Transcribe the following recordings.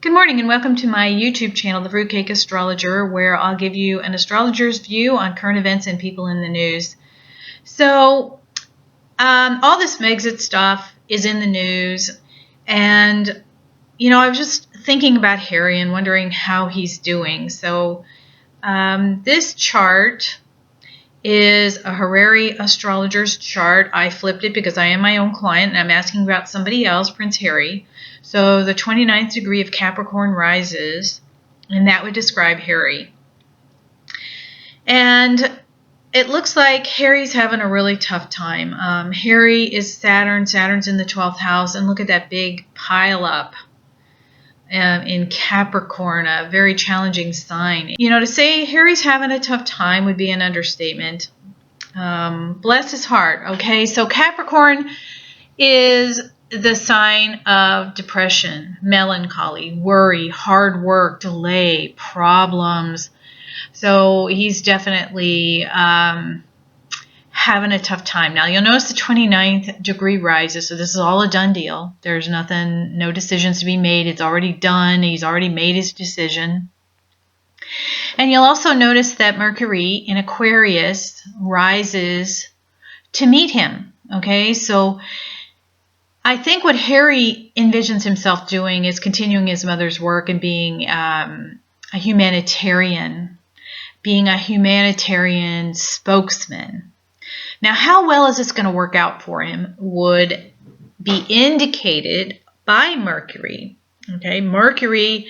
Good morning and welcome to my YouTube channel, The Fruitcake Astrologer, where I'll give you an astrologer's view on current events and people in the news. So, all this Megxit stuff is in the news, and, I was just thinking about Harry and wondering how he's doing. So, this chart is a Harari astrologer's chart. I flipped it because I am my own client and I'm asking about somebody else, Prince Harry. So the 29th degree of Capricorn rises, and that would describe Harry. And it looks like Harry's having a really tough time. Harry is Saturn. Saturn's in the 12th house, and look at that big pile up in Capricorn, a very challenging sign. To say Harry's having a tough time would be an understatement. Bless his heart, okay? So Capricorn is the sign of depression, melancholy, worry, hard work, delay, problems. So he's definitely having a tough time. Now, you'll notice the 29th degree rises, so this is all a done deal. There's nothing, no decisions to be made. It's already done. He's already made his decision. And you'll also notice that Mercury in Aquarius rises to meet him, okay? So I think what Harry envisions himself doing is continuing his mother's work and being a humanitarian spokesman. Now, how well is this going to work out for him would be indicated by Mercury. Okay, Mercury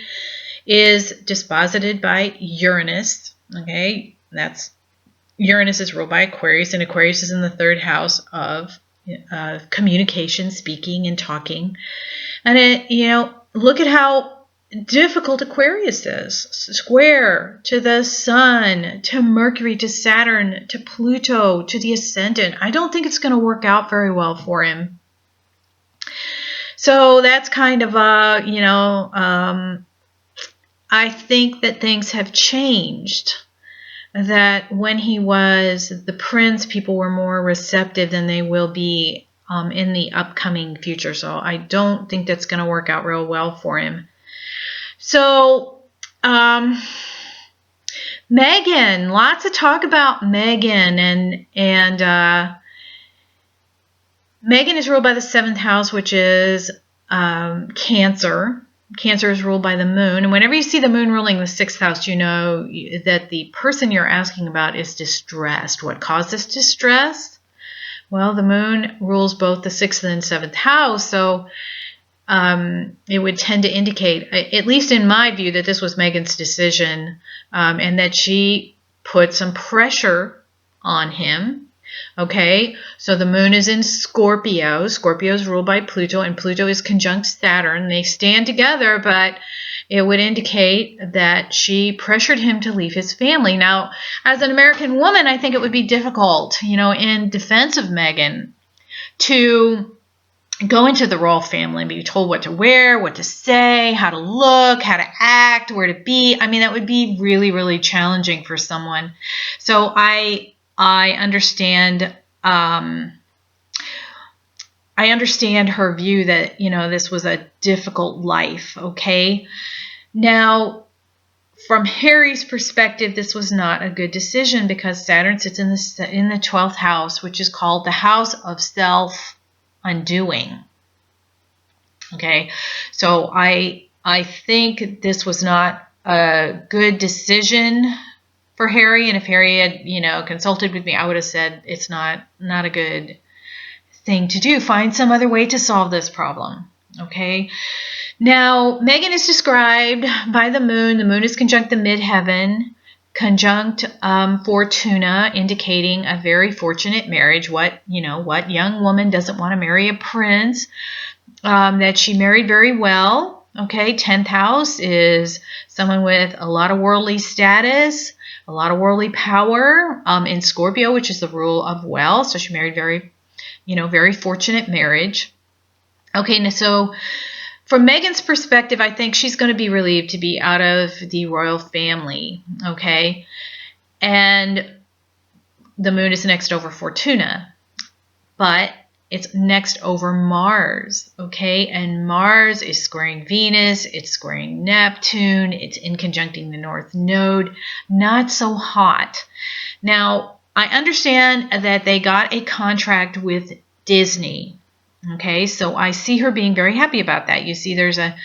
is disposited by Uranus. Okay, Uranus is ruled by Aquarius, and Aquarius is in the 3rd house of communication, speaking, and talking. And look at how difficult Aquarius is. Square to the Sun, to Mercury, to Saturn, to Pluto, to the Ascendant. I don't think it's going to work out very well for him. So that's kind of I think that things have changed. That when he was the prince, people were more receptive than they will be in the upcoming future. So I don't think that's going to work out real well for him. So Meghan, lots of talk about Meghan, and Meghan is ruled by the 7th house, which is Cancer. Cancer is ruled by the moon. And whenever you see the moon ruling the 6th house, you know that the person you're asking about is distressed. What caused this distress? Well, the moon rules both the 6th and 7th house. So it would tend to indicate, at least in my view, that this was Meghan's decision and that she put some pressure on him. Okay, so the moon is in Scorpio. Scorpio is ruled by Pluto, and Pluto is conjunct Saturn. They stand together, but it would indicate that she pressured him to leave his family. Now, as an American woman, I think it would be difficult, in defense of Meghan, to go into the royal family and be told what to wear, what to say, how to look, how to act, where to be. I mean, that would be really, really challenging for someone. So I understand. I understand her view that this was a difficult life. Okay, now from Harry's perspective, this was not a good decision because Saturn sits in the 12th house, which is called the house of self undoing. Okay, so I think this was not a good decision for Harry, and if Harry had, consulted with me, I would have said it's not a good thing to do. Find some other way to solve this problem, okay? Now, Meghan is described by the moon. The moon is conjunct the midheaven, conjunct Fortuna, indicating a very fortunate marriage. What young woman doesn't want to marry a prince? That she married very well, okay? 10th house is someone with a lot of worldly status, a lot of worldly power in Scorpio, which is the rule of wealth. So she married very fortunate marriage. Okay, so from Meghan's perspective, I think she's going to be relieved to be out of the royal family. Okay, and the moon is next over Fortuna, but It's next over Mars, okay? And Mars is squaring Venus, it's squaring Neptune, it's in conjuncting the North Node. Not so hot. Now, I understand that they got a contract with Disney, okay? So I see her being very happy about that. You see there's a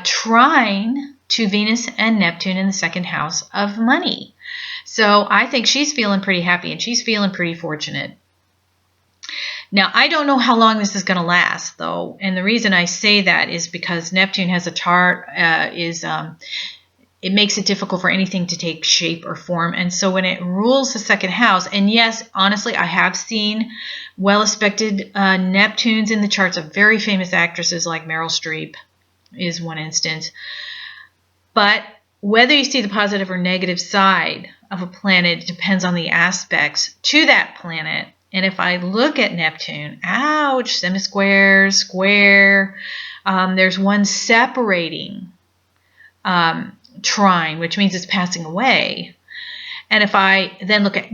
trine to Venus and Neptune in the second house of money. So I think she's feeling pretty happy and she's feeling pretty fortunate. Now, I don't know how long this is going to last, though, and the reason I say that is because Neptune has a chart, it makes it difficult for anything to take shape or form, and so when it rules the second house, and yes, honestly, I have seen well-respected Neptunes in the charts of very famous actresses like Meryl Streep is one instance, but whether you see the positive or negative side of a planet depends on the aspects to that planet. And if I look at Neptune, ouch, semisquare, square, there's one separating trine, which means it's passing away. And if I then look at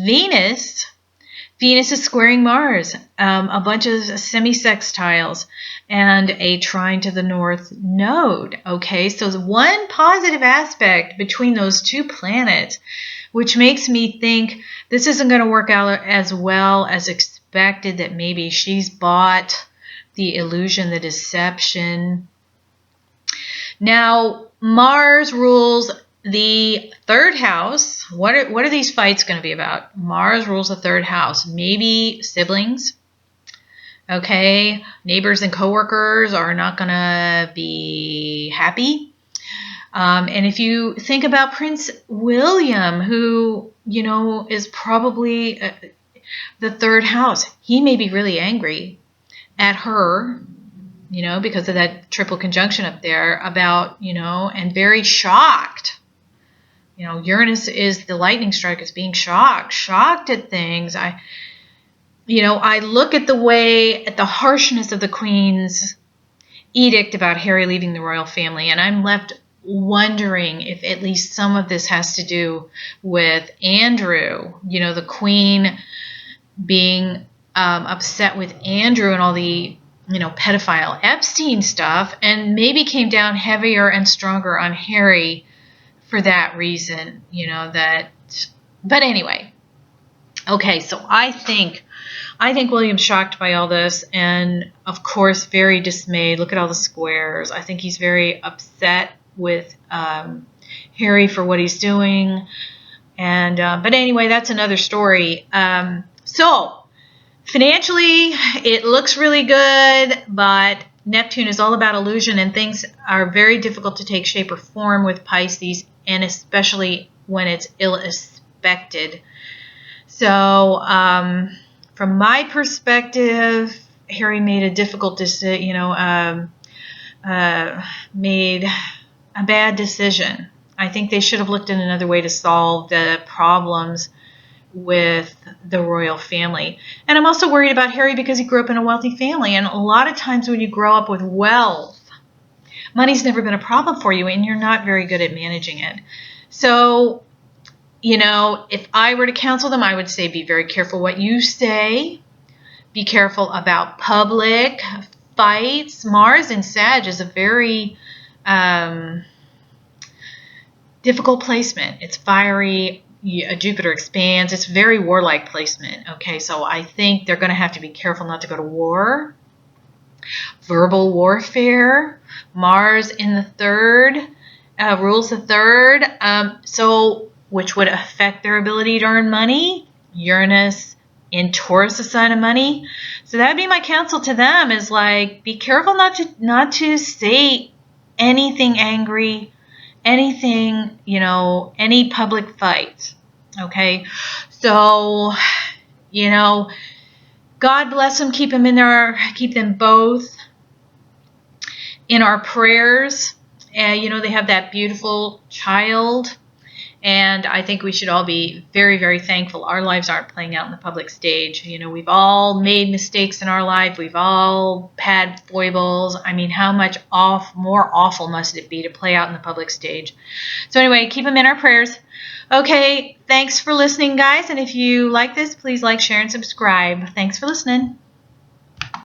Venus, Venus is squaring Mars, a bunch of semi-sextiles, and a trine to the North Node. Okay, so the one positive aspect between those two planets, which makes me think this isn't going to work out as well as expected, that maybe she's bought the illusion, the deception. Now, Mars rules the third house. What are these fights going to be about? Mars rules the third house. Maybe siblings. Okay, neighbors and coworkers are not going to be happy. And if you think about Prince William, who, you know, is probably the third house, he may be really angry at her, you know, because of that triple conjunction up there about, you know, and very shocked. You know, Uranus is the lightning strike, is being shocked at things. I look at the harshness of the Queen's edict about Harry leaving the royal family, and I'm left wondering if at least some of this has to do with Andrew, you know, the Queen being upset with Andrew and all the, you know, pedophile Epstein stuff, and maybe came down heavier and stronger on Harry for that reason, you know, that, but anyway. Okay, so I think William's shocked by all this, and of course very dismayed. Look at all the squares. I think he's very upset with Harry for what he's doing, and but anyway, that's another story. So financially, it looks really good, but Neptune is all about illusion, and things are very difficult to take shape or form with Pisces, and especially when it's ill-expected. So from my perspective, Harry made a difficult decision, you know, made a bad decision. I think they should have looked at another way to solve the problems with the royal family. And I'm also worried about Harry because he grew up in a wealthy family. And a lot of times when you grow up with wealth, money's never been a problem for you and you're not very good at managing it. So, you know, if I were to counsel them, I would say be very careful what you say. Be careful about public fights. Mars in Sag is a very difficult placement. It's fiery. Jupiter expands. It's very warlike placement. Okay, so I think they're going to have to be careful not to go to war. Verbal warfare. Mars in the third rules the third. So which would affect their ability to earn money. Uranus in Taurus, a sign of money. So that would be my counsel to them, is like, be careful not to say anything angry, anything, you know, any public fight. Okay, so, you know, God bless them, keep them both in our prayers. You know, they have that beautiful child, And I think we should all be very, very thankful our lives aren't playing out in the public stage. You know, we've all made mistakes in our life. We've all had foibles. I mean, how much more awful must it be to play out in the public stage? So anyway, keep them in our prayers. Okay, thanks for listening, guys. And if you like this, please like, share, and subscribe. Thanks for listening.